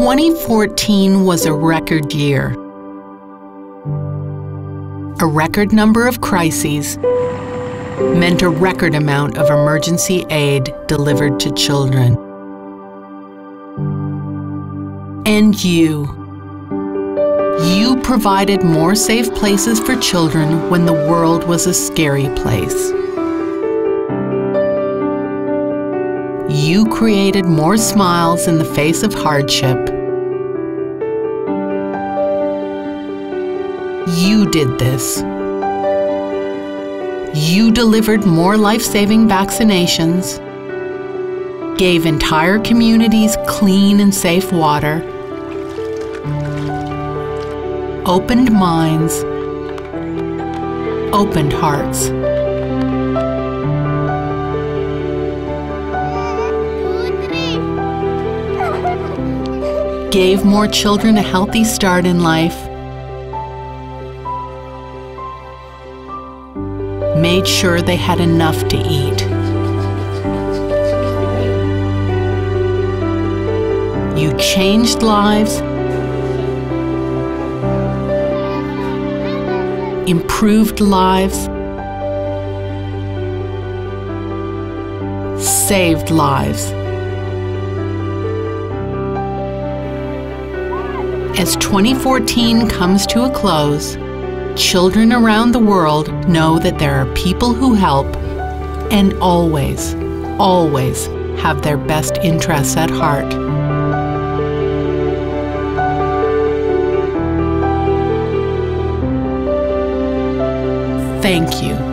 2014 was a record year. A record number of crises meant a record amount of emergency aid delivered to children. And you provided more safe places for children when the world was a scary place. You created more smiles in the face of hardship. You did this. You delivered more life-saving vaccinations, gave entire communities clean and safe water, opened minds, opened hearts. Gave more children a healthy start in life, made sure they had enough to eat. You changed lives, improved lives, saved lives. As 2014 comes to a close, children around the world know that there are people who help and always, always have their best interests at heart. Thank you.